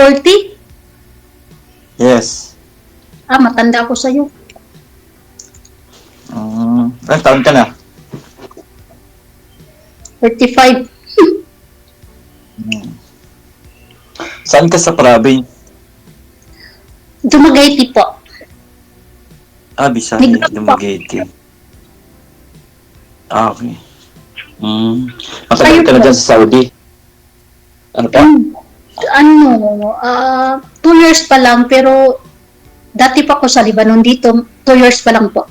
40? Yes. Matanda ako sa'yo. Ilang taon ka na? 35. Saan ka sa province? Dumaguete po. Bisaya, Dumaguete. Okay. Matagal ka na dyan sa Saudi? Ano pa? 2 years pa lang, pero dati pa ako sa Lebanon dito, 2 years pa lang po.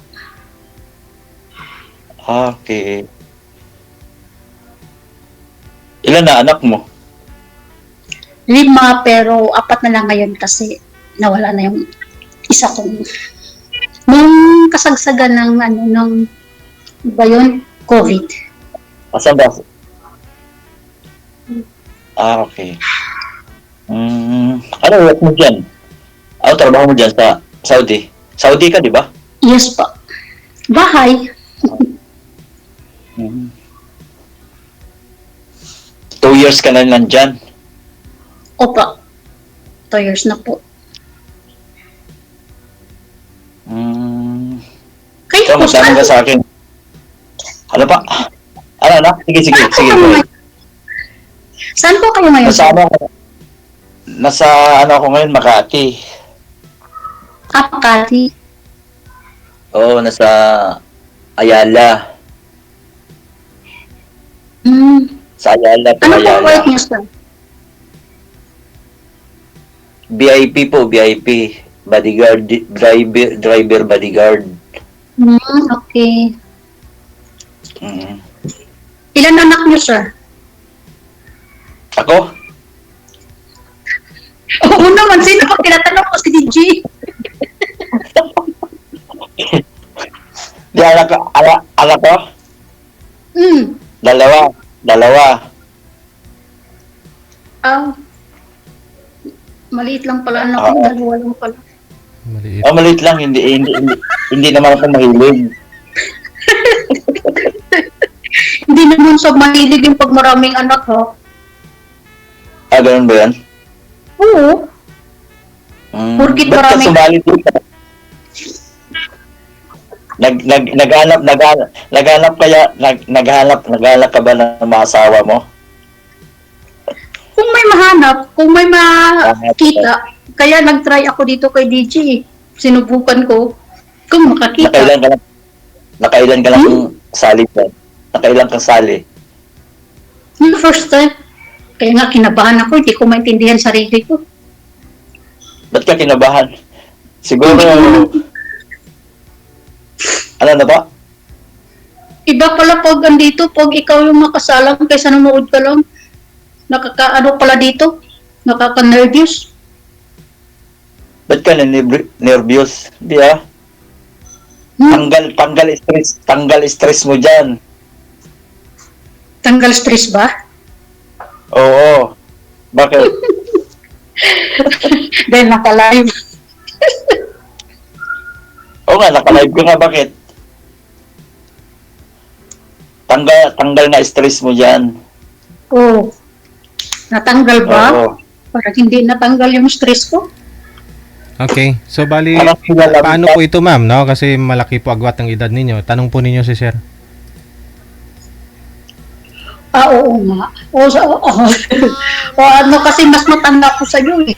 Okay. Ilan na anak mo? 5, pero 4 na lang ngayon kasi nawala na yung isa kong nung kasagsagan ng ba yun? COVID. Asan ba? Okay. Ano work mo dyan? Ano trabaho mo dyan sa Saudi? Saudi ka, di ba? Yes po. Bahay. 2 years ka na nandyan. Opo. 2 years na po. Kayo Ikaw, po, magtanong ka sa akin. Ano pa? Ano? Sige. Saan po kayo ngayon? Nasa ako ngayon, Makati. Makati. Oo, nasa Ayala. Sa Ayala po, Ano po Ayala. work niyo, sir? VIP po, VIP. Bodyguard, driver bodyguard. Okay. Ilan anak niyo, sir? Ako? Oo naman, sino pag tinatanong ko si DJ? Di anak ko? Dalawa. Maliit lang pala anak ko, 2 lang pala. Maliit. Maliit lang, hindi naman ako mahilig. Hindi naman sa mahilig yung pag maraming anak, ha? Ganun ba yan? Oo. Porkit Ba't ka maraming... sumali dito? Naghanap ka ba ng mga asawa mo? Kung may mahanap, kung may makita, kaya nag-try ako dito kay DJ. Sinubukan ko. Kung makakita. Nakailan ka lang sali dyan? Nakailan kang sali? Yung first time, kaya nga kinabahan ako, hindi ko maintindihan sarili ko. Ba't ka kinabahan? Siguro, ano na ba? Iba pala pag andito, pag ikaw yung makasalang kaysa nanonood ka lang. Nakakaano pala dito? Nakaka-nervous. Ba't ka nervous? Di Tanggal stress mo dyan. Tanggal stress ba? Oo. Bakit? Dahil naka-live. Oo nga, naka-live ka nga. Bakit? Tanggal na stress mo dyan. Oo. Natanggal ba? Oo. Parang hindi natanggal yung stress ko. Okay. So, bali, Alam ko na lang. paano po ito, ma'am, no? Kasi malaki po agwat ng edad ninyo. Tanong po ninyo si sir. Oo nga. Ano kasi mas matanda ko sa iyo eh.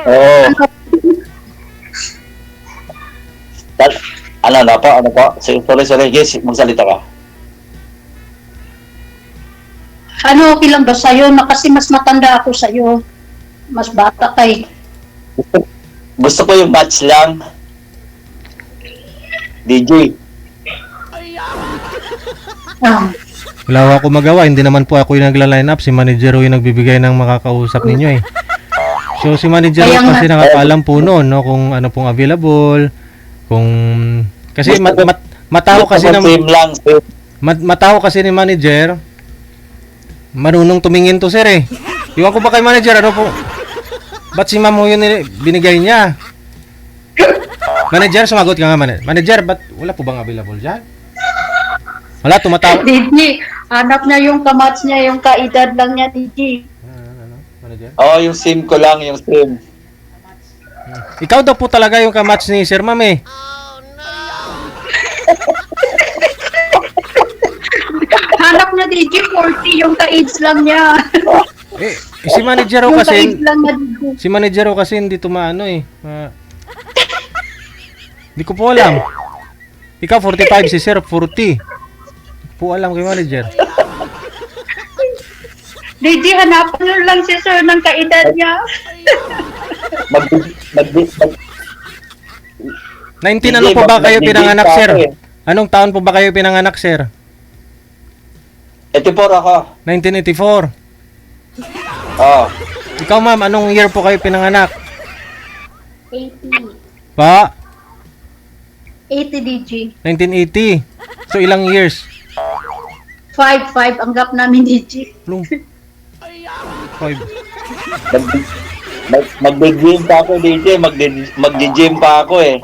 Oo. Ano po? Sorry. Yes, magsalita ka. Ano, okay lang ba sa'yo? Kasi mas matanda ako sa'yo. Mas bata kay. Gusto ko yung match lang. DJ. Wala ako magawa. Hindi naman po ako yung nagla-line up. Si manager yung nagbibigay ng makakausap ninyo eh. So, si manager Kaya kasi nga. nakakaalam po noon, no? Kung ano pong available. Kasi mataho kasi Same lang. mataho kasi ni manager. Marunong tumingin to sir eh. Iwan ko ba kay manager ano po? Ba't si ma'am mo yun binigay niya? Manager, sumagot ka nga manager, ba't wala po bang available dyan? Wala, tumatawa. DJ, hanap niya yung kamats niya, yung kaedad lang niya, DJ. manager? Oo, yung SIM ko lang, yung SIM. Ikaw daw po talaga yung kamatch ni Sir Ma'am eh. Hanap na DJ, 40 yung ka-AIDS lang niya. Si manager Yung ko kasi, ka-AIDS lang na DJ. si manager ko kasi hindi tumaano eh. Hindi ko po alam. Ikaw 45, si Sir 40. Hindi ko po alam kay manager. DJ, hanapan nyo lang si sir ng kaedad niya. 19 ano po ba kayo pinanganak, Sir? Anong taon po ba kayo pinanganak, Sir? 84 ako. 1984. Oo. Ikaw, ma'am, anong year po kayo pinanganak? 80. Pa? 80 DJ. 1980. So, ilang years? 5 ang gap namin DJ. Lung. 5. Mag-gym pa ako, DJ. Mag-gym pa ako eh.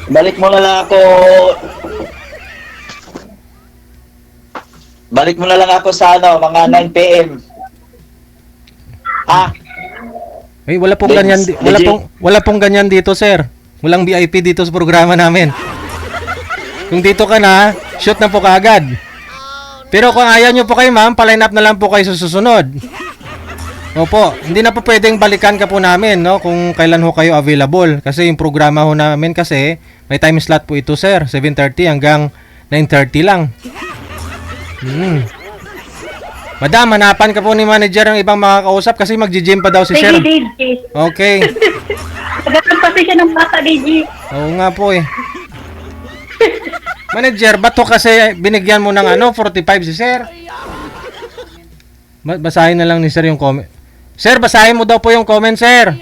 Balik mo na lang ako. Balik mo na lang ako sa ano, mga 9 PM. Ah, Ay, wala pong ganyan, wala pong ganyan dito, Sir. Walang VIP dito sa programa namin. Kung dito ka na, shoot na po kaagad. Pero kung ayaw nyo po kayo, ma'am, paline up na lang po kayo sa susunod. Opo, hindi na po pwedeng balikan ka po namin, no, kung kailan ho kayo available. Kasi yung programa ho namin kasi, may time slot po ito, sir. 7:30 hanggang 9:30 lang. Madam, hanapan ka po ni manager ng ibang makakausap kasi magji-gym pa daw si sir. Sige DJ. Okay. Nagkaroon pa siya ng bata DJ. Oo nga po eh. Manager, ba't to kasi binigyan mo ng 45 si sir? Basahin na lang ni sir yung comment. Sir, basahin mo daw po yung comment, sir.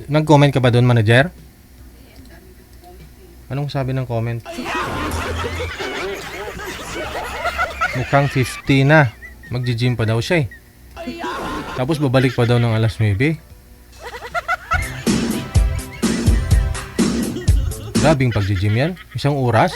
Nag-comment ka ba doon, manager? Anong sabi ng comment? Mukhang 50 na. Magji-gym pa daw siya eh. Tapos babalik pa daw ng alas 9. Grabing pagji-gym yan. 1 oras.